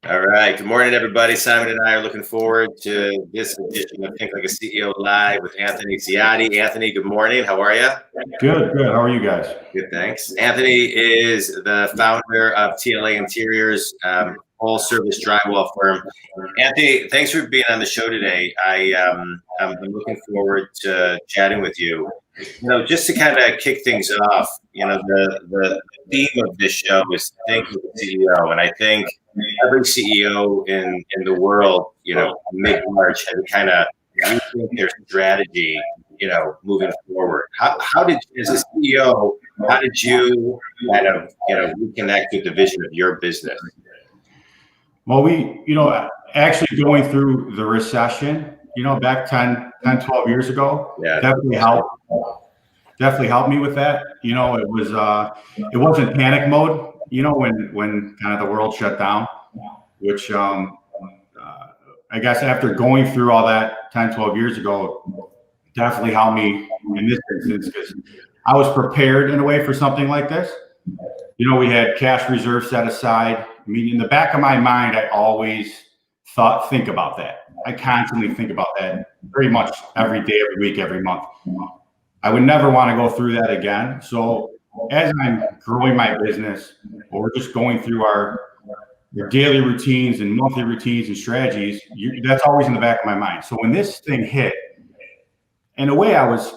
All right. Good morning, everybody. Simon and I are looking forward to this edition of Think Like a CEO Live with Anthony Ciotti. Anthony, good morning. How are you? Good. How are you guys? Good, thanks. Anthony is the founder of TLA Interiors, full-service drywall firm. Anthony, thanks for being on the show today. I'm looking forward to chatting with you. Just to kind of kick things off, the theme of this show is Think Like a CEO, and I think every CEO in the world, mid-March had to kind of rethink their strategy, moving forward. How did, as a CEO, how did you kind of, reconnect with the vision of your business? Well, actually going through the recession, back 10, 12 years ago, definitely helped me with that. It wasn't panic mode, when kind of the world shut down, which I guess after going through all that 10, 12 years ago, definitely helped me in this instance because I was prepared in a way for something like this. We had cash reserves set aside. I mean, in the back of my mind, I always think about that. I constantly think about that pretty much every day, every week, every month. I would never want to go through that again. So as I'm growing my business, or we're just going through our daily routines and monthly routines and strategies, that's always in the back of my mind. So when this thing hit, in a way, I was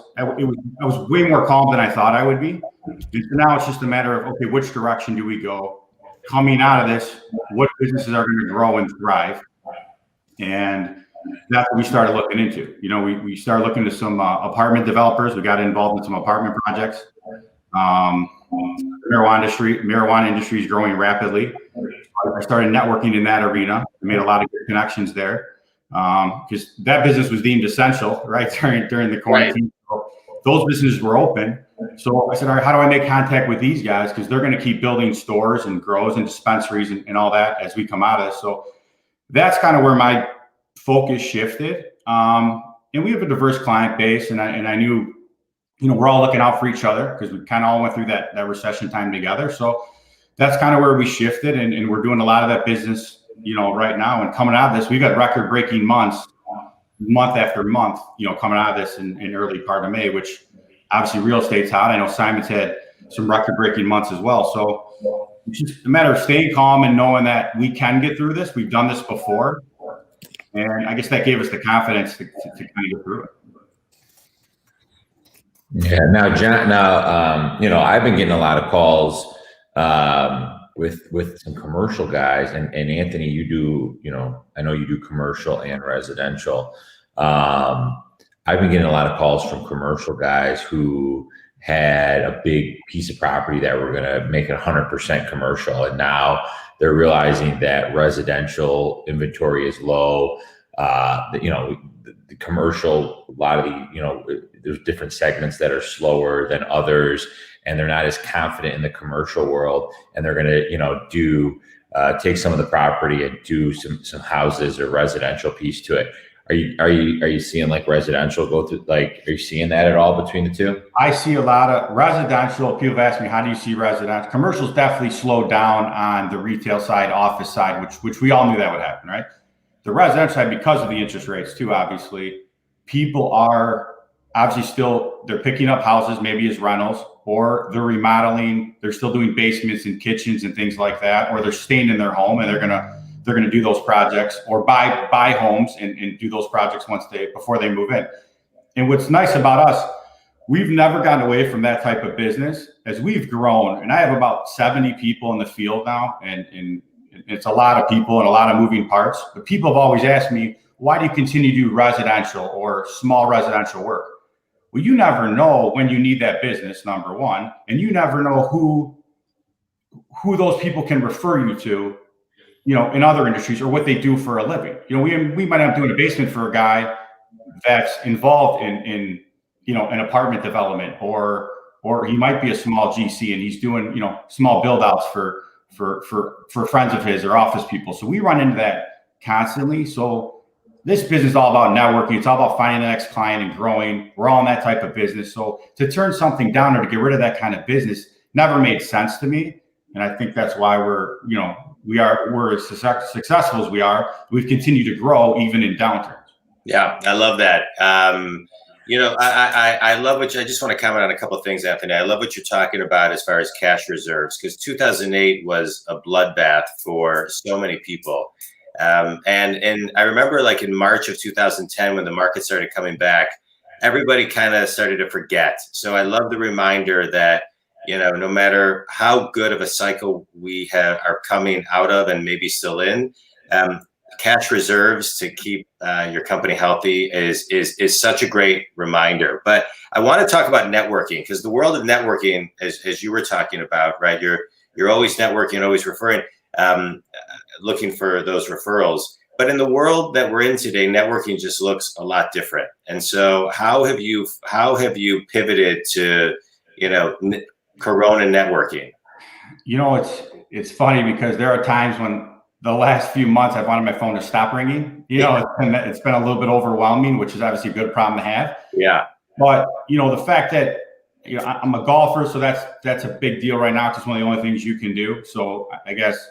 way more calm than I thought I would be. And so now it's just a matter of, okay, which direction do we go? Coming out of this, what businesses are going to grow and thrive? And that's what we started looking into. We started looking to some apartment developers. We got involved in some apartment projects. Marijuana industry is growing rapidly. I started networking in that arena. I made a lot of good connections there because that business was deemed essential, right, during the quarantine. Right. So those businesses were open. So I said, all right, how do I make contact with these guys? Because they're going to keep building stores and grows and dispensaries and all that as we come out of this. So that's kind of where my focus shifted. And we have a diverse client base, and I knew, we're all looking out for each other because we kind of all went through that recession time together. So that's kind of where we shifted, and we're doing a lot of that business, right now. And coming out of this, we've got record-breaking months, month after month, coming out of this in early part of May, which obviously real estate's hot. I know Simon's had some record-breaking months as well. So it's just a matter of staying calm and knowing that we can get through this. We've done this before. And I guess that gave us the confidence to kind of get through it. Yeah. Now, John, I've been getting a lot of calls with some commercial guys, and Anthony, you do, I know you do commercial and residential. I've been getting a lot of calls from commercial guys who had a big piece of property that were going to make it 100% commercial, and now they're realizing that residential inventory is low. The commercial, a lot of there's different segments that are slower than others, and they're not as confident in the commercial world, and they're going to, take some of the property and do some houses or residential piece to it. Are you seeing like residential go through, are you seeing that at all between the two? I see a lot of residential. People have asked me, how do you see residential? Commercial's definitely slowed down on the retail side, office side, which we all knew that would happen, right? The residential side, because of the interest rates too, obviously, people are obviously they're picking up houses maybe as rentals, or they're remodeling. They're still doing basements and kitchens and things like that, or they're staying in their home and they're gonna do those projects, or buy homes and do those projects before they move in. And what's nice about us, we've never gotten away from that type of business as we've grown. And I have about 70 people in the field now, and it's a lot of people and a lot of moving parts. But people have always asked me, why do you continue to do residential or small residential work? Well, you never know when you need that business, number one, and you never know who those people can refer you to, in other industries, or what they do for a living. We might end up doing a basement for a guy that's involved in an apartment development, or he might be a small GC and he's doing, small build outs for friends of his or office people. So we run into that constantly. So this business is all about networking. It's all about finding the next client and growing. We're all in that type of business. So to turn something down or to get rid of that kind of business never made sense to me. And I think that's why we're we're as successful as we are. We've continued to grow even in downturns. Yeah, I love that. I love what I just want to comment on a couple of things, Anthony. I love what you're talking about as far as cash reserves, because 2008 was a bloodbath for so many people. And I remember like in March of 2010, when the market started coming back, everybody kind of started to forget. So I love the reminder that, no matter how good of a cycle we are coming out of and maybe still in, cash reserves to keep your company healthy is such a great reminder. But I want to talk about networking, because the world of networking, as you were talking about, right? You're always networking, always referring, looking for those referrals. But in the world that we're in today, networking just looks a lot different. And so, how have you pivoted to Corona networking? It's funny because there are times when the last few months I've wanted my phone to stop ringing. It's been a little bit overwhelming, which is obviously a good problem to have. Yeah. But the fact that I'm a golfer, so that's a big deal right now. It's just one of the only things you can do. So I guess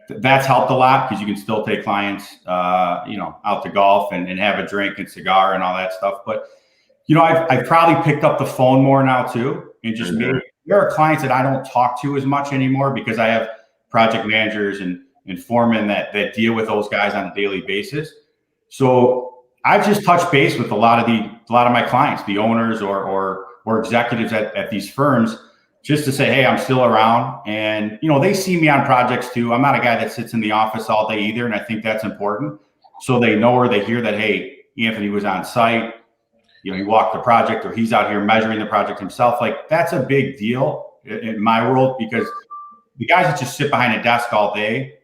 that's helped a lot, because you can still take clients, out to golf and have a drink and cigar and all that stuff. But I've probably picked up the phone more now too, and just maybe there are clients that I don't talk to as much anymore, because I have project managers and foremen that deal with those guys on a daily basis. So I've just touched base with a lot of my clients, the owners or executives at these firms, just to say, hey, I'm still around. And, they see me on projects too. I'm not a guy that sits in the office all day either. And I think that's important. So they know, or they hear that, hey, Anthony was on site, he walked the project, or he's out here measuring the project himself. Like, that's a big deal in my world, because the guys that just sit behind a desk all day,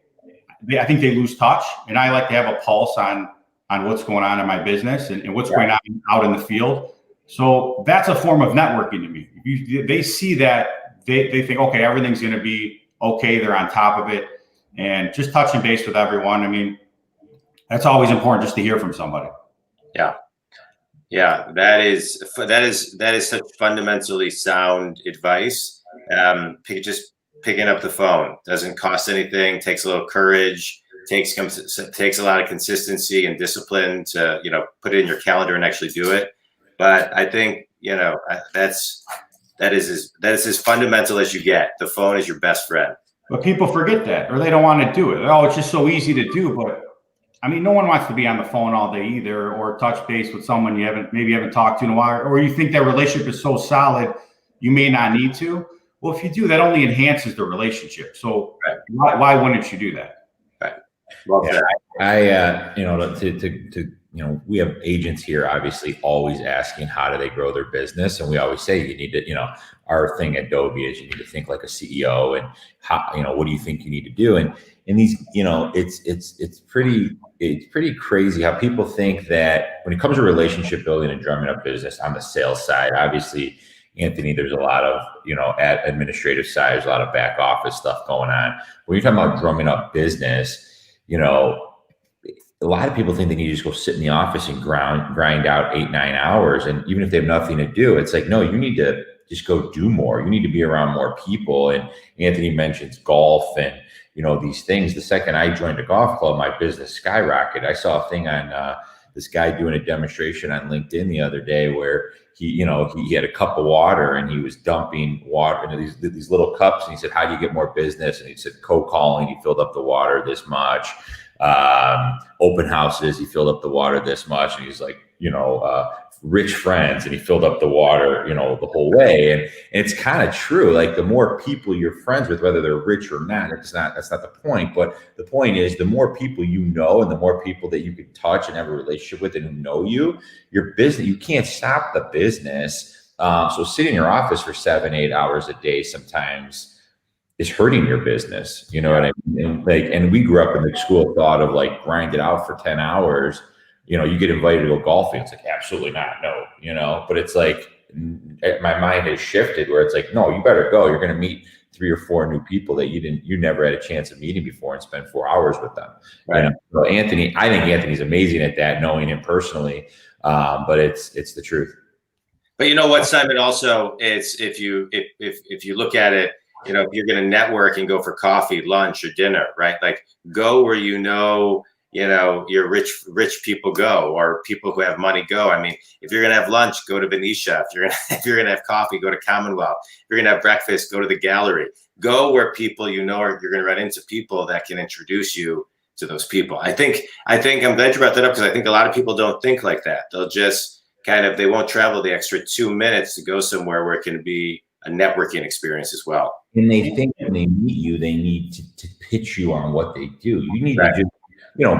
I think they lose touch. And I like to have a pulse on what's going on in my business and what's going on out in the field. So that's a form of networking to me. They see that, they think, okay, everything's going to be okay. They're on top of it, and just touching base with everyone. I mean, that's always important, just to hear from somebody. Yeah, that is such fundamentally sound advice. Just picking up the phone doesn't cost anything. Takes a little courage. Takes a lot of consistency and discipline to put it in your calendar and actually do it. But I think that is as fundamental as you get. The phone is your best friend. But people forget that, or they don't want to do it. Oh, it's just so easy to do. But I mean, no one wants to be on the phone all day either, or touch base with someone you haven't talked to in a while, or you think that relationship is so solid you may not need to. Well, if you do, that only enhances the relationship. So why wouldn't you do that? Right. Well, we have agents here, obviously, always asking how do they grow their business, and we always say you need to, our thing at Adobe is you need to think like a CEO, and how, what do you think you need to do, and these, it's pretty crazy how people think that when it comes to relationship building and drumming up business on the sales side, obviously, Anthony, there's a lot of, at administrative side, there's a lot of back office stuff going on. When you're talking about drumming up business, a lot of people think they need to just go sit in the office and grind out 8-9 hours. And even if they have nothing to do, it's like, no, you need to just go do more. You need to be around more people. And Anthony mentions golf and, these things. The second I joined a golf club, my business skyrocketed. I saw a thing on this guy doing a demonstration on LinkedIn the other day where he had a cup of water and he was dumping water into these little cups. And he said, how do you get more business? And he said, cold calling, he filled up the water this much. Open houses, he filled up the water this much. And he's like, rich friends, and he filled up the water, the whole way. And it's kind of true. Like, the more people you're friends with, whether they're rich or not, that's not the point. But the point is, the more people and the more people that you can touch and have a relationship with and who know you, your business, you can't stop the business. So sitting in your office for 7-8 hours a day sometimes is hurting your business. You know what I mean? And we grew up in the school of thought of like grind it out for 10 hours. You get invited to go golfing. It's like, absolutely not. No, but it's like, my mind has shifted where it's like, no, you better go. You're going to meet 3 or 4 new people that you never had a chance of meeting before and spend 4 hours with them. Right. So I think Anthony's amazing at that, knowing him personally. But it's the truth. But you know what, Simon, also, it's if you look at it, if you're going to network and go for coffee, lunch, or dinner, right? Like go where your rich people go, or people who have money go. I mean, if you're going to have lunch, go to Venetia. If you're going to have coffee, go to Commonwealth. If you're going to have breakfast, go to the Gallery. Go where people, or you're going to run into people that can introduce you to those people. I think I'm glad you brought that up, because I think a lot of people don't think like that. They'll just they won't travel the extra 2 minutes to go somewhere where it can be a networking experience as well. And they think when they meet you, they need to pitch you on what they do. You need to just,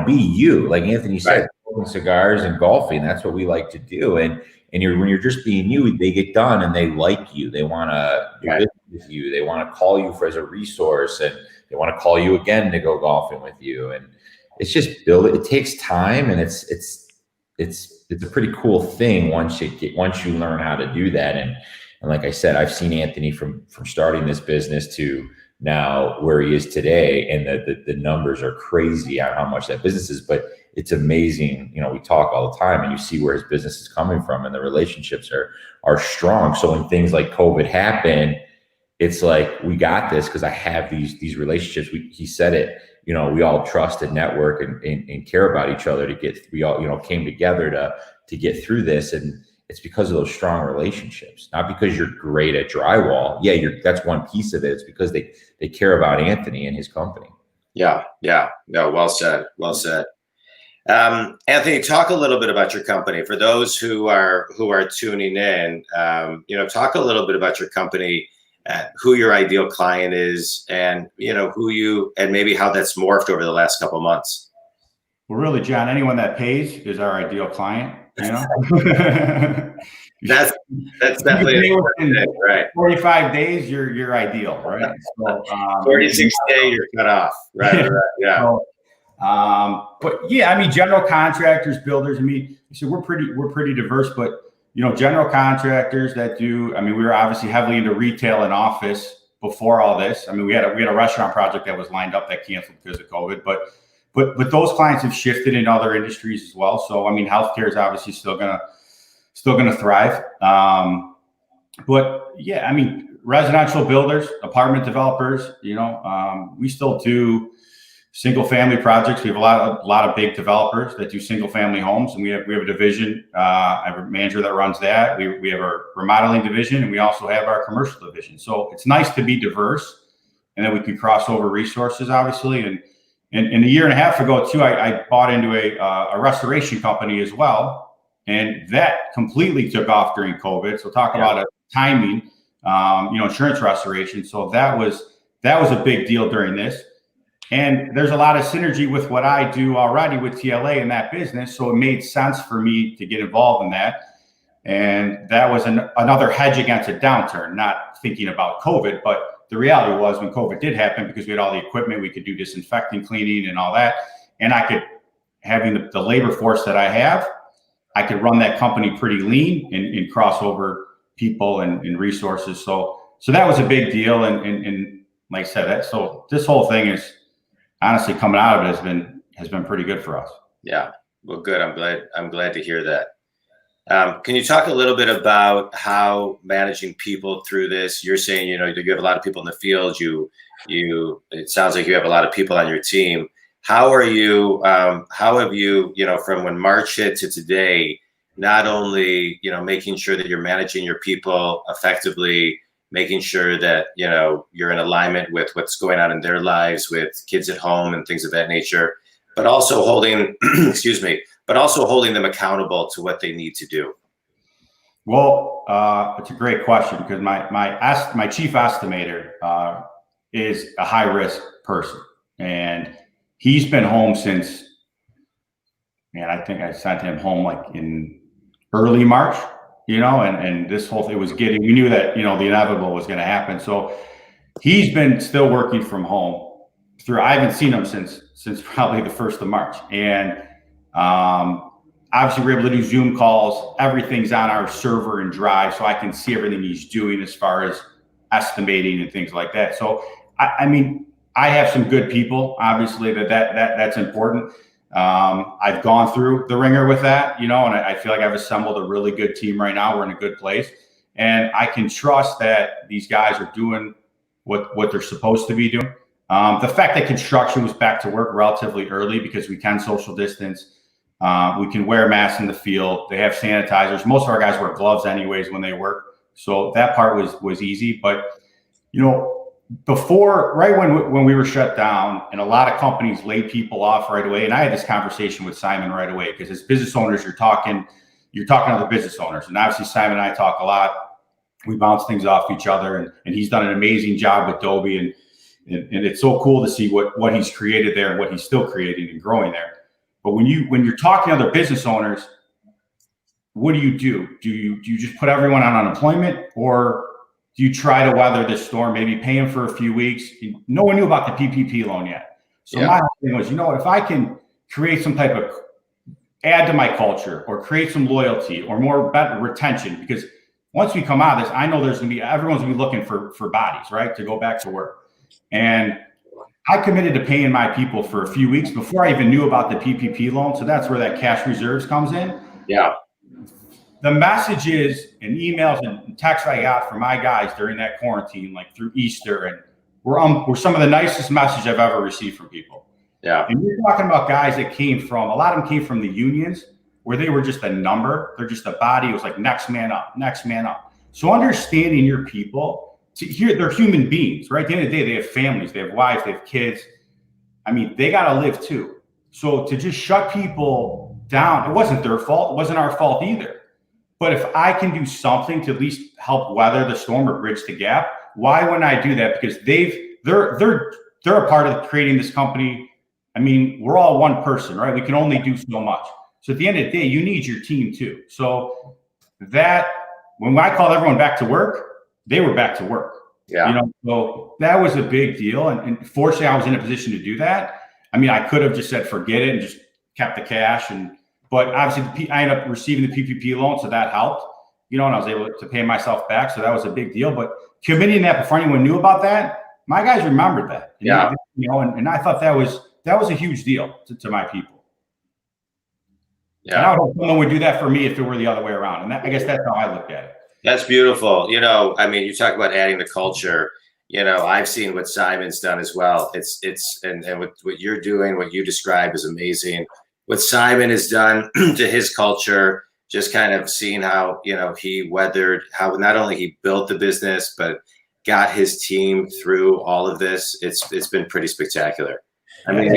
be you. Like Anthony said, cigars and golfing. That's what we like to do. And when you're just being you, they get done and they like you. They want to do business with you. They want to call you as a resource, and they want to call you again to go golfing with you. And it's just it takes time, and it's a pretty cool thing once you learn how to do that. And like I said, I've seen Anthony from starting this business to now where he is today, and the numbers are crazy on how much that business is, but it's amazing. We talk all the time, and you see where his business is coming from, and the relationships are strong. So when things like COVID happen, it's like, we got this because I have these relationships. He said it, we all trust and network and care about each other we all, came together to get through this. And it's because of those strong relationships, not because you're great at drywall. Yeah, that's one piece of it. It's because they care about Anthony and his company. Yeah. No, well said. Well said. Anthony, talk a little bit about your company for those who are tuning in. Talk a little bit about your company, who your ideal client is, and and maybe how that's morphed over the last couple of months. Well, really, John, anyone that pays is our ideal client. That's definitely right. 45 days, you're ideal, right? So, 46 days, you're cut off. Right. Yeah. So, but yeah, I mean, general contractors, builders. I mean, so we're pretty diverse, but general contractors that do. I mean, we were obviously heavily into retail and office before all this. I mean, we had a restaurant project that was lined up that canceled because of COVID, but those clients have shifted in other industries as well. So I mean, healthcare is obviously still gonna thrive. But yeah, I mean, residential builders, apartment developers. We still do single family projects. We have a lot of big developers that do single family homes, and we have a division. I have a manager that runs that. We have our remodeling division, and we also have our commercial division. So it's nice to be diverse, and then we can cross over resources, obviously. And a year and a half ago too, I bought into a restoration company as well, and that completely took off during COVID. So talk about a timing, insurance restoration. So that was a big deal during this. And there's a lot of synergy with what I do already with TLA in that business. So it made sense for me to get involved in that. And that was another hedge against a downturn, not thinking about COVID. But the reality was, when COVID did happen, because we had all the equipment, we could do disinfecting, cleaning, and all that. And having the labor force that I have, I could run that company pretty lean and cross over people and resources. So that was a big deal. And like I said, so this whole thing is, honestly, coming out of it has been pretty good for us. Yeah. Well, good. I'm glad to hear that. Can you talk a little bit about how managing people through this? You're saying, you have a lot of people in the field. It sounds like you have a lot of people on your team. How have you, from when March hit to today, not only, making sure that you're managing your people effectively, making sure that, you're in alignment with what's going on in their lives with kids at home and things of that nature, but also holding, holding them accountable to what they need to do? Well, it's a great question, because my chief estimator is a high risk person, and he's been home since, I think I sent him home like in early March. And this whole thing we knew that, the inevitable was going to happen. So he's been still working from home I haven't seen him since probably the 1st of March. And obviously we're able to do Zoom calls. Everything's on our server and Drive, so I can see everything he's doing as far as estimating and things like that. So, I mean, I have some good people, obviously, that's important. I've gone through the ringer with that, and I feel like I've assembled a really good team right now. We're in a good place, and I can trust that these guys are doing what they're supposed to be doing. The fact that construction was back to work relatively early because we can social distance. We can wear masks in the field. They have sanitizers. Most of our guys wear gloves anyways when they work. So that part was easy. But, you know, before, right when we were shut down and a lot of companies laid people off right away. And I had this conversation with Simon right away because as business owners, you're talking to other business owners. And obviously Simon and I talk a lot. We bounce things off each other, and he's done an amazing job with Dobie, and it's so cool to see what he's created there and what he's still creating and growing there. But when you're talking to other business owners, what do you do? Do you just put everyone on unemployment, or do you try to weather this storm, maybe pay them for a few weeks? No one knew about the PPP loan yet. So my thing was, you know what, if I can create some type of add to my culture or create some loyalty or more better retention, because once we come out of this, I know everyone's gonna be looking for bodies, right, to go back to work. And I committed to paying my people for a few weeks before I even knew about the PPP loan. So that's where that cash reserves comes in. Yeah. The messages and emails and texts I got from my guys during that quarantine, like through Easter, and were some of the nicest messages I've ever received from people. Yeah. And you're talking about guys that a lot of them came from the unions where they were just a number. They're just a body. It was like next man up, next man up. So understanding your people, they're human beings, right? At the end of the day, they have families, they have wives, they have kids. I mean, they got to live too. So to just shut people down, it wasn't their fault. It wasn't our fault either. But if I can do something to at least help weather the storm or bridge the gap, why wouldn't I do that? Because they're a part of creating this company. I mean, we're all one person, right? We can only do so much. So at the end of the day, you need your team too. So that when I called everyone back to work, they were back to work. Yeah. You know, so that was a big deal. And fortunately, I was in a position to do that. I mean, I could have just said, forget it and just kept the cash. But obviously I ended up receiving the PPP loan. So that helped, you know, and I was able to pay myself back. So that was a big deal. But committing that before anyone knew about that, my guys remembered that. Yeah. You know, and I thought that was a huge deal to my people. Yeah. And I would hope someone would do that for me if it were the other way around. And I guess that's how I looked at it. That's beautiful. You know, I mean, you talk about adding the culture. You know, I've seen what Simon's done as well. And what you're doing, what you describe is amazing. What Simon has done to his culture, just kind of seeing how, you know, he weathered, how not only he built the business, but got his team through all of this. It's been pretty spectacular. I mean,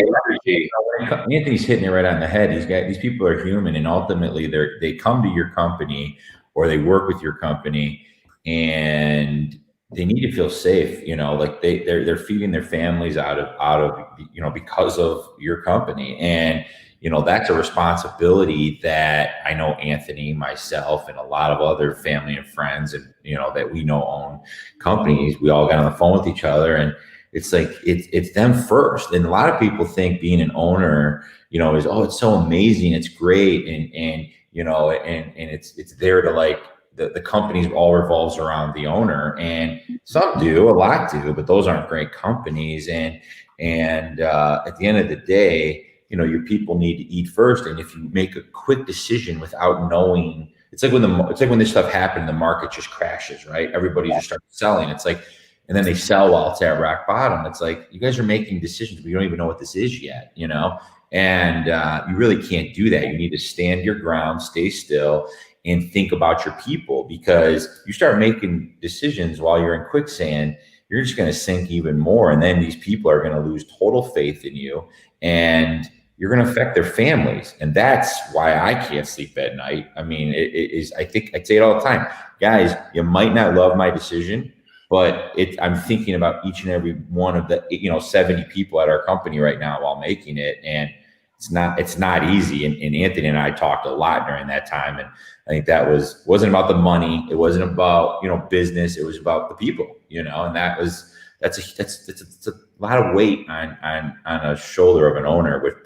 Anthony's hitting it right on the head. These people are human, and ultimately they come to your company or they work with your company, and they need to feel safe. You know, like they're feeding their families out of you know, because of your company. And you know, that's a responsibility that I know Anthony, myself, and a lot of other family and friends, and you know, that we know own companies. We all got on the phone with each other, and it's like it's them first. And a lot of people think being an owner, you know, is, oh, it's so amazing, it's great, and you know, and it's there to, like, the companies all revolves around the owner, and some do, a lot do, but those aren't great companies. And at the end of the day, you know, your people need to eat first. And if you make a quick decision without knowing, it's like when this stuff happened, the market just crashes, right? Everybody just starts selling. It's like, and then they sell while it's at rock bottom. It's like, you guys are making decisions, but you don't even know what this is yet, you know? And you really can't do that. You need to stand your ground, stay still, and think about your people, because you start making decisions while you're in quicksand, you're just going to sink even more. And then these people are going to lose total faith in you, and you're going to affect their families. And that's why I can't sleep at night. I mean, it is, I think I say it all the time, guys, you might not love my decision, but I'm thinking about each and every one of the, you know, 70 people at our company right now while making it. And it's not easy. And Anthony and I talked a lot during that time. And I think that wasn't about the money. It wasn't about, you know, business. It was about the people, you know, and that's a lot of weight on a shoulder of an owner with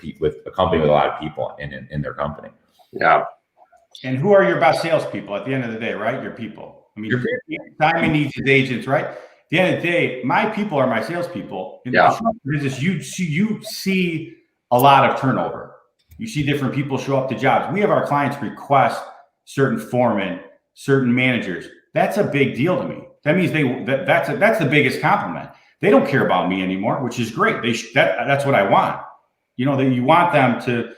a company with a lot of people in their company. Yeah. And who are your best salespeople at the end of the day, right? Your people. I mean, Simon needs his agents, right? At the end of the day, my people are my salespeople. In the business, you see a lot of turnover. You see different people show up to jobs. We have our clients request certain foremen, certain managers. That's a big deal to me. That means that's the biggest compliment. They don't care about me anymore, which is great. That's what I want. You know, that you want them to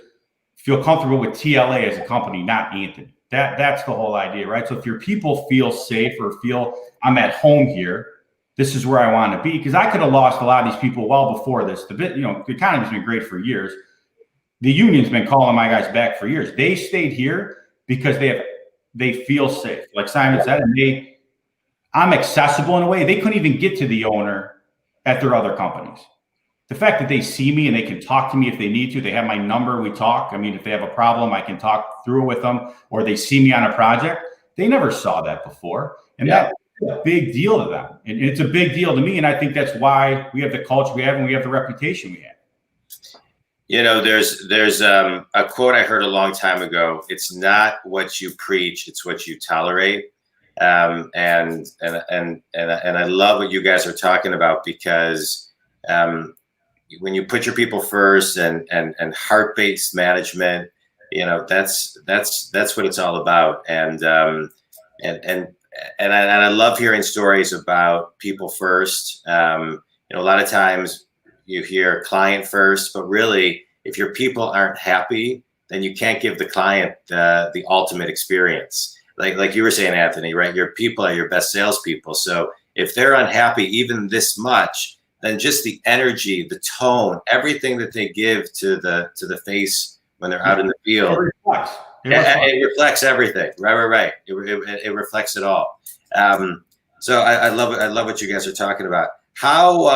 feel comfortable with TLA as a company, not Anthony. That's the whole idea, right? So if your people feel safe or feel I'm at home here, this is where I want to be. Because I could have lost a lot of these people well before this. The economy's been great for years. The union's been calling my guys back for years. They stayed here because they feel safe, like Simon said, and I'm accessible in a way they couldn't even get to the owner at their other companies. The fact that they see me and they can talk to me if they need to, they have my number, we talk. I mean, if they have a problem, I can talk through it with them, or they see me on a project. They never saw that before. And that's a big deal to them. And it's a big deal to me. And I think that's why we have the culture we have and we have the reputation we have. You know, there's a quote I heard a long time ago. It's not what you preach, it's what you tolerate. And I love what you guys are talking about, because when you put your people first and heart-based management, you know, that's what it's all about. And I love hearing stories about people first. You know, a lot of times you hear client first, but really, if your people aren't happy, then you can't give the client the ultimate experience. Like you were saying, Anthony, right? Your people are your best salespeople. So if they're unhappy even this much, then just the energy, the tone, everything that they give to the face when they're out in the field, it reflects everything. Right. It reflects it all. So I love it. I love what you guys are talking about. How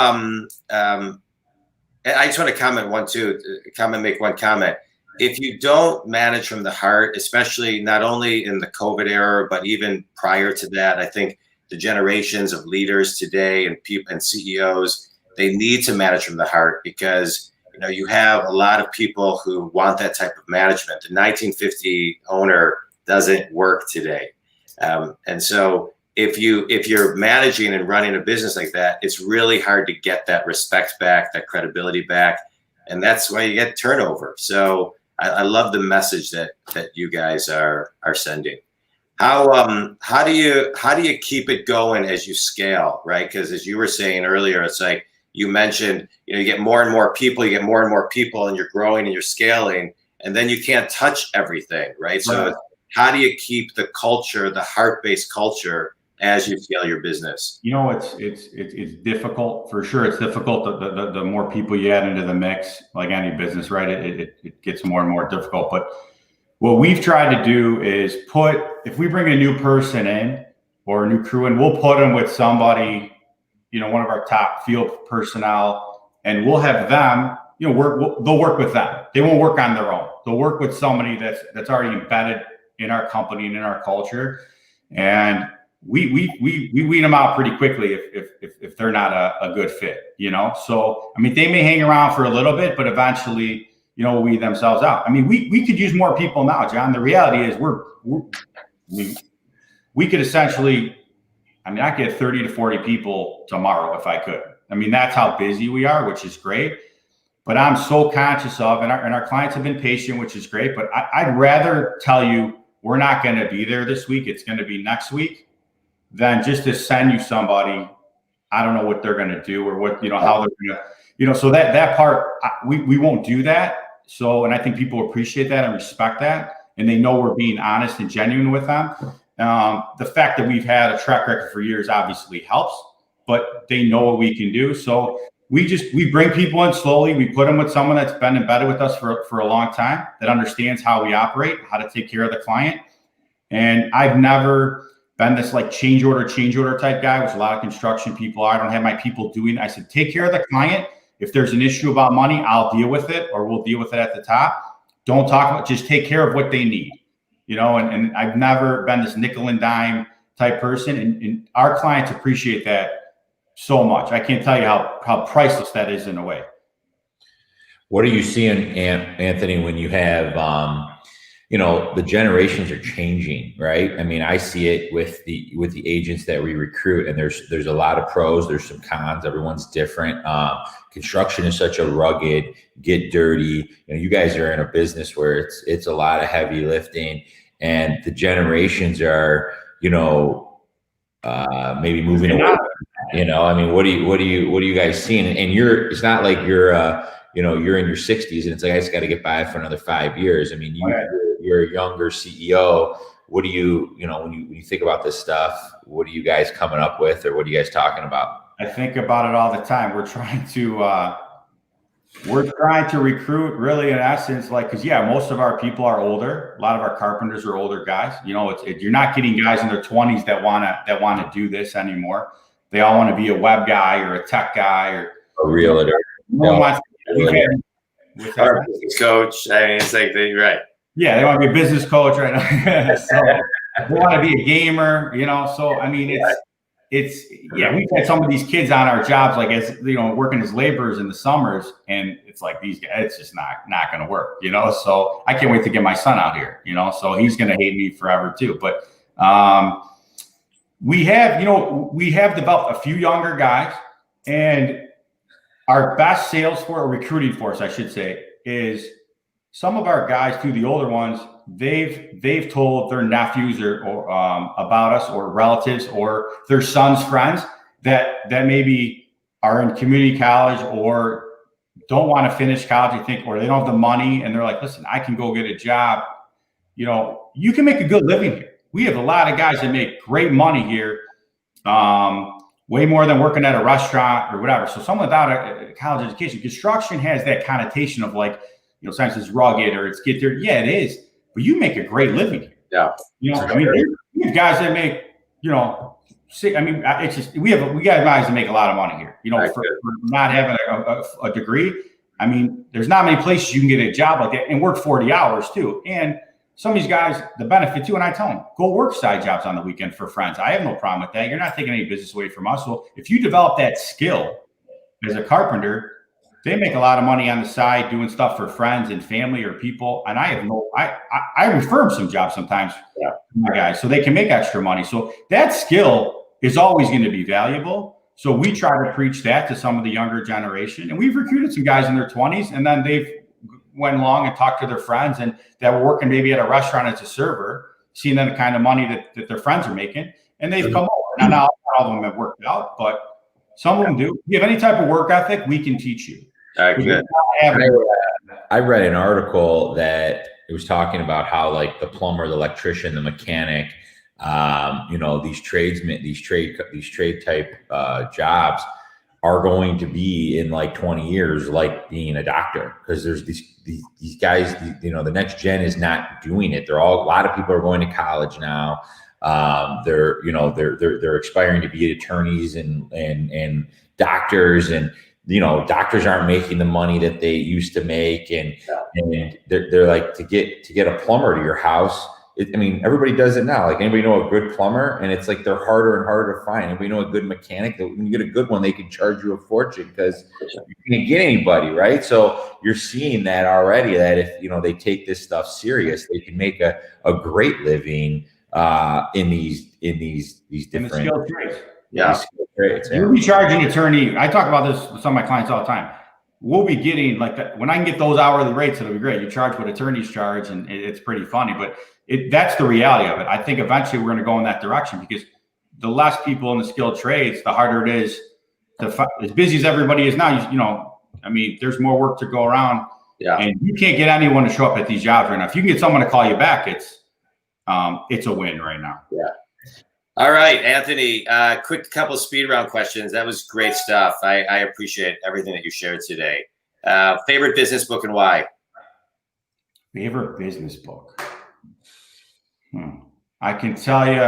I just want to make one comment. If you don't manage from the heart, especially not only in the COVID era, but even prior to that, I think the generations of leaders today and people and CEOs, they need to manage from the heart, because you know you have a lot of people who want that type of management. The 1950 owner doesn't work today, and so if you're managing and running a business like that, it's really hard to get that respect back, that credibility back, and that's why you get turnover. So I love the message that you guys are sending. How do you keep it going as you scale, right? Because as you were saying earlier, it's like you mentioned, you know, you get more and more people, and you're growing and you're scaling, and then you can't touch everything, right? So how do you keep the culture, the heart-based culture, as you scale your business? You know, it's difficult for sure. It's difficult. The more people you add into the mix, like any business, right? It gets more and more difficult. But what we've tried to do is if we bring a new person in or a new crew in, we'll put them with somebody, you know, one of our top field personnel, and we'll have them, you know, they'll work with them. They won't work on their own. They'll work with somebody that's already embedded in our company and in our culture. And we weed them out pretty quickly if they're not a good fit, you know? So, I mean, they may hang around for a little bit, but eventually, you know, weed themselves out. I mean, we could use more people now, John. The reality is we could essentially, I mean, I could get 30 to 40 people tomorrow if I could. I mean, that's how busy we are, which is great. But I'm so conscious of, and our clients have been patient, which is great. But I'd rather tell you we're not going to be there this week. It's going to be next week, than just to send you somebody. I don't know what they're going to do or what, you know, how they're going to, you know, so that part, we won't do that. So, and I think people appreciate that and respect that. And they know we're being honest and genuine with them. The fact that we've had a track record for years obviously helps, but they know what we can do. So we bring people in slowly. We put them with someone that's been embedded with us for a long time, that understands how we operate, how to take care of the client. And I've never been this like change order type guy, which a lot of construction people are. I don't have my people doing it. I said, take care of the client. If there's an issue about money, I'll deal with it, or we'll deal with it at the top. Don't talk about, just take care of what they need, you know, and I've never been this nickel and dime type person. And our clients appreciate that so much. I can't tell you how priceless that is in a way. What are you seeing, Anthony, when you have, you know, the generations are changing, right? I mean, I see it with the agents that we recruit, and there's a lot of pros, there's some cons, everyone's different. Construction is such a rugged, get dirty. You know, you guys are in a business where it's a lot of heavy lifting, and the generations are, you know, maybe moving away. You know, I mean, what do you guys seeing? And it's not like you're you're in your 60s and it's like I just got to get by for another 5 years. I mean, you're a younger CEO. What do you when you think about this stuff? What are you guys coming up with, or what are you guys talking about? I think about it all the time. We're trying to recruit, really, in essence, like, because most of our people are older. A lot of our carpenters are older guys. You know, you're not getting guys in their 20s that wanna do this anymore. They all want to be a web guy or a tech guy or a realtor. Or a business coach. I mean, it's like right. Yeah, they want to be a business coach right now. So they want to be a gamer, So I mean, it's we've had some of these kids on our jobs, like, as working as laborers in the summers, and it's like these guys, it's just not going to work, So I can't wait to get my son out here, So he's going to hate me forever too. But we have developed a few younger guys, and our best sales for recruiting force, I should say, is some of our guys, too, the older ones. They've told their nephews or about us, or relatives, or their son's friends that maybe are in community college or don't want to finish college, or they don't have the money, and they're like, listen, I can go get a job. You can make a good living here. We have a lot of guys that make great money here, way more than working at a restaurant or whatever. So someone without a college education, construction has that connotation of like, sometimes it's rugged or it's get there. Yeah, it is. But you make a great living here. Yeah. I mean, we have guys that make, it's just, we got guys that make a lot of money here, for not having a degree. I mean, there's not many places you can get a job like that and work 40 hours too. And some of these guys, the benefit too, and I tell them, go work side jobs on the weekend for friends. I have no problem with that. You're not taking any business away from us. So if you develop that skill as a carpenter, they make a lot of money on the side doing stuff for friends and family or people. And I refer them some jobs sometimes, my guys, so they can make extra money. So that skill is always going to be valuable. So we try to preach that to some of the younger generation. And we've recruited some guys in their 20s, and then they've went along and talked to their friends and that were working maybe at a restaurant as a server, seeing the kind of money that their friends are making. And they've come over. Now, not all of them have worked out, but some of them do. If you have any type of work ethic, we can teach you. Good. I read an article that it was talking about how, like, the plumber, the electrician, the mechanic, these tradesmen, these trade type jobs are going to be in like 20 years, like being a doctor, because there's these guys, the next gen is not doing it. A lot of people are going to college now. They're aspiring to be attorneys and doctors, and doctors aren't making the money that they used to make, and they're like, to get a plumber to your house. Everybody does it now. Like, anybody know a good plumber? And it's like, they're harder and harder to find. Anybody know a good mechanic? When you get a good one, they can charge you a fortune because you can't get anybody, right? So you're seeing that already, that if they take this stuff serious, they can make a great living in these different skilled trades. Trades. You'll be charging attorney. I talk about this with some of my clients all the time. We'll be getting like that. When I can get those hourly rates, it'll be great. You charge what attorneys charge, and it's pretty funny, but that's the reality of it. I think eventually we're going to go in that direction, because the less people in the skilled trades, the harder it is as busy as everybody is now, there's more work to go around. Yeah. And you can't get anyone to show up at these jobs right now. If you can get someone to call you back, it's a win right now. Yeah. All right, Anthony, quick couple of speed round questions. That was great stuff. I appreciate everything that you shared today. Favorite business book and why? Favorite business book? I can tell you,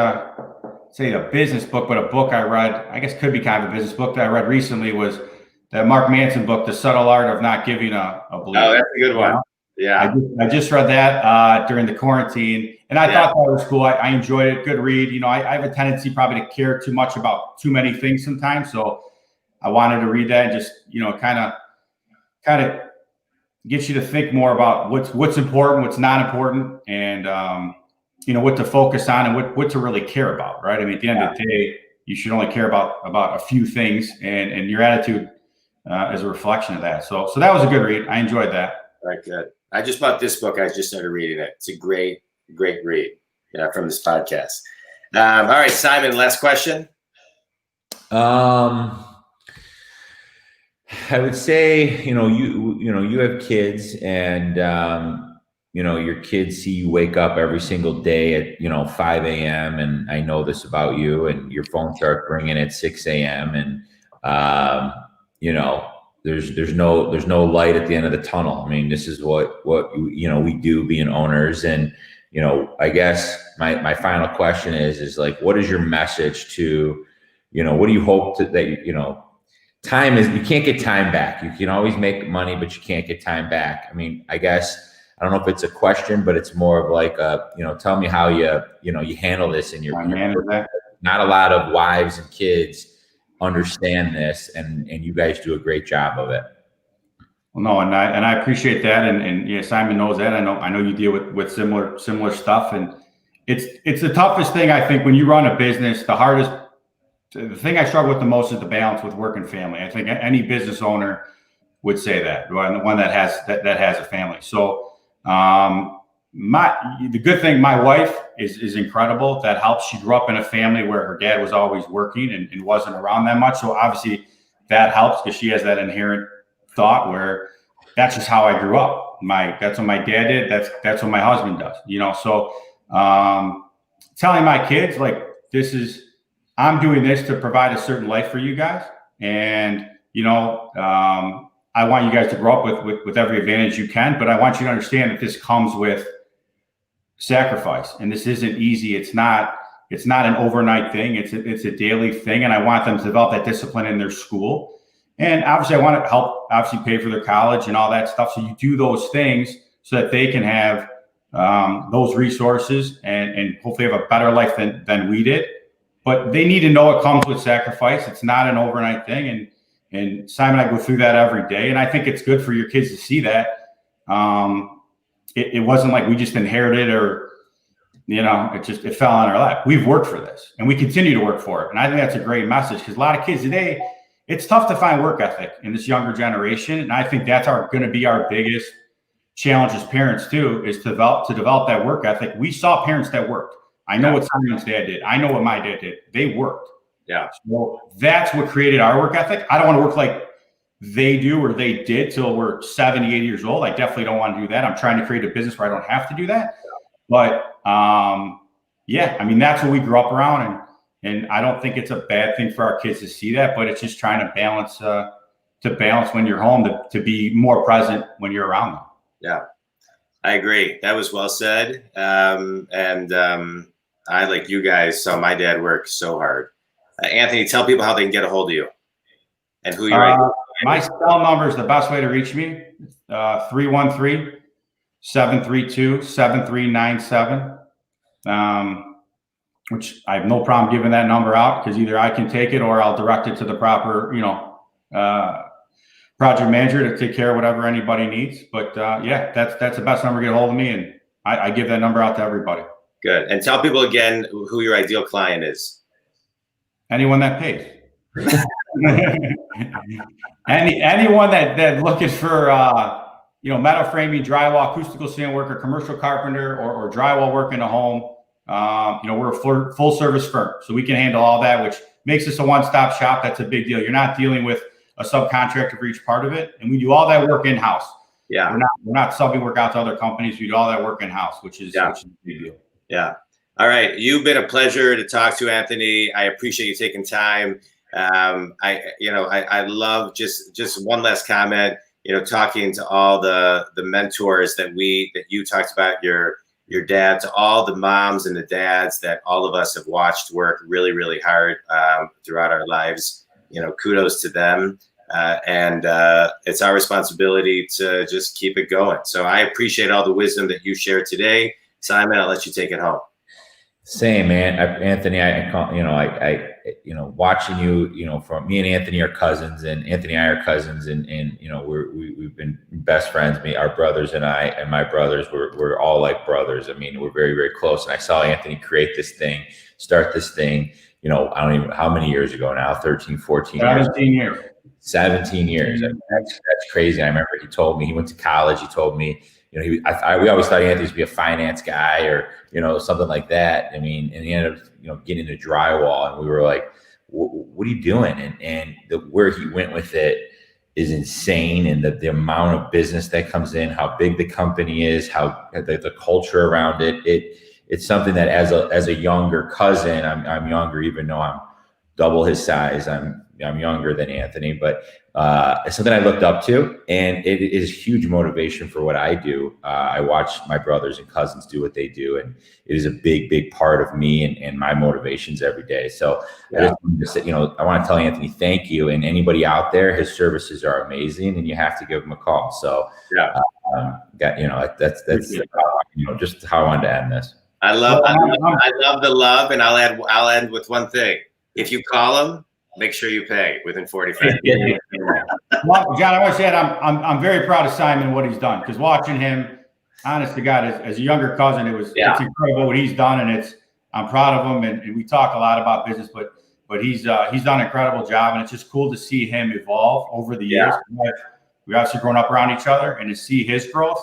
say a business book, but a book I read, I guess could be kind of a business book that I read recently, was that Mark Manson book, The Subtle Art of Not Giving a Bleep. Oh, that's a good one. Yeah. I just read that during the quarantine, and I thought that was cool. I enjoyed it. Good read. I have a tendency probably to care too much about too many things sometimes. So I wanted to read that and just, kind of get you to think more about what's important, what's not important, and, what to focus on and what to really care about, right? At the end of the day, you should only care about a few things, and your attitude is a reflection of that. So that was a good read. I enjoyed that. All right, good. I just bought this book. I just started reading it. It's a great read from this podcast. All right, Simon, last question. I would say, you have kids, and your kids see you wake up every single day at 5 a.m. and I know this about you, and your phone starts ringing at 6 a.m. and there's no light at the end of the tunnel. I mean, this is what we do being owners, and I guess my final question is like, what is your message to, what do you hope that time is, you can't get time back. You can always make money, but you can't get time back. I mean, I guess, I don't know if it's a question, but it's more of like, tell me how you handle this in your not a lot of wives and kids understand this, and you guys do a great job of it. Well, no, and I appreciate that. And yeah, Simon knows that. I know you deal with similar stuff, and it's the toughest thing, I think, when you run a business. The thing I struggle with the most is the balance with work and family. I think any business owner would say that, one that has a family. So the good thing, my wife is incredible. That helps. She grew up in a family where her dad was always working and wasn't around that much. So obviously that helps, because she has that inherent thought where that's just how I grew up. That's what my dad did. That's what my husband does. So telling my kids, like, I'm doing this to provide a certain life for you guys. And, I want you guys to grow up with every advantage you can, but I want you to understand that this comes with sacrifice, and this isn't easy. It's not an overnight thing. It's a daily thing. And I want them to develop that discipline in their school. And obviously I want to help pay for their college and all that stuff. So you do those things so that they can have those resources and hopefully have a better life than we did. But they need to know it comes with sacrifice. It's not an overnight thing. And Simon and I go through that every day. And I think it's good for your kids to see that. It wasn't like we just inherited, or, it fell on our lap. We've worked for this, and we continue to work for it. And I think that's a great message, because a lot of kids today, it's tough to find work ethic in this younger generation. And I think that's going to be our biggest challenge as parents too, is to develop that work ethic. We saw parents that worked. I know what Simon's dad did. I know what my dad did. They worked. Yeah. So that's what created our work ethic. I don't want to work like they do or they did till we're 70, 80 years old. I definitely don't want to do that. I'm trying to create a business where I don't have to do that. But that's what we grew up around. And I don't think it's a bad thing for our kids to see that, but it's just trying to balance when you're home, to be more present when you're around them. Yeah, I agree. That was well said. I, like you guys, saw my dad work so hard. Anthony, tell people how they can get a hold of you and who you're. My cell number is the best way to reach me. 313-732-7397. Which I have no problem giving that number out, because either I can take it or I'll direct it to the proper, project manager to take care of whatever anybody needs. But that's the best number to get a hold of me, and I give that number out to everybody. Good. And tell people again who your ideal client is. Anyone that pays. Anyone that looking for metal framing, drywall, acoustical steel worker, commercial carpenter, or drywall work in a home. We're a full service firm, so we can handle all that, which makes us a one-stop shop. That's a big deal. You're not dealing with a subcontractor for each part of it, and we do all that work in-house. Yeah, we're not subbing work out to other companies. We do all that work in-house, which is a big deal. Yeah. All right. You've been a pleasure to talk to, Anthony. I appreciate you taking time. I love just one last comment, talking to all the mentors that you talked about, your dad, to all the moms and the dads that all of us have watched work really, really hard throughout our lives. Kudos to them. And it's our responsibility to just keep it going. So I appreciate all the wisdom that you shared today. Simon, I'll let you take it home. Same, man. Anthony, watching you, from me and Anthony are cousins, and Anthony and I are cousins, and we've been best friends. Our brothers and I, and my brothers, we're all like brothers. I mean, we're very, very close. And I saw Anthony create this thing, start this thing, I don't even, how many years ago now, 13, 14 years. 17 years. 17 years. I mean, that's crazy. I remember he told me he went to college. He told me, you know, we always thought Anthony was to be a finance guy or, you know, something like that. I mean, and he ended up, you know, getting into drywall, and we were like, what are you doing? And where he went with it is insane. And the amount of business that comes in, how big the company is, how the culture around it, it's something that as a younger cousin, I'm younger, even though I'm double his size. I'm younger than Anthony, but it's something I looked up to, and it is huge motivation for what I do. I watch my brothers and cousins do what they do, and it is a big part of me and my motivations every day. So I just wanted to say, you know, I want to tell Anthony, thank you. And anybody out there, his services are amazing, and you have to give him a call. So you know, that's you know, just how I wanted to end this. I love the love, and I'll end with one thing. If you call him, make sure you pay within 45 days. Well, John, I want to say that I'm very proud of Simon, what he's done, because watching him, honest to God, as a younger cousin, it's incredible what he's done, and I'm proud of him. And we talk a lot about business, but he's done an incredible job, and it's just cool to see him evolve over the years. We've obviously grown up around each other, and to see his growth,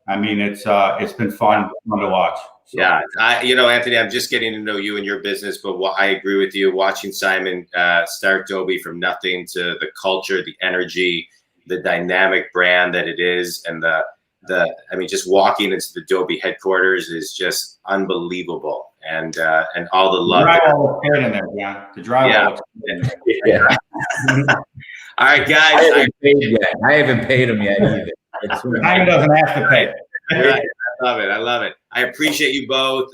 I mean, it's been fun to watch. So. Yeah, you know, Anthony, I'm just getting to know you and your business, but I agree with you. Watching Simon start Dobie from nothing to the culture, the energy, the dynamic brand that it is, and I mean, just walking into the Dobie headquarters is just unbelievable, and all the love. The drywall looks good in there, John. The drywall looks good. Yeah. All right, guys. I haven't paid him yet either. Simon doesn't have to pay. Right. I love it. I appreciate you both.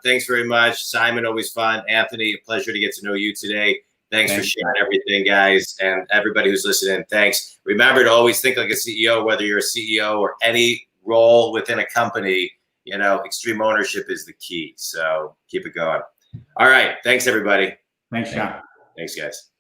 Thanks very much. Simon, always fun. Anthony, a pleasure to get to know you today. Thanks for sharing everything, guys. And everybody who's listening, thanks. Remember to always think like a CEO, whether you're a CEO or any role within a company, you know, extreme ownership is the key. So keep it going. All right. Thanks, everybody. Thanks, John. Thanks, guys.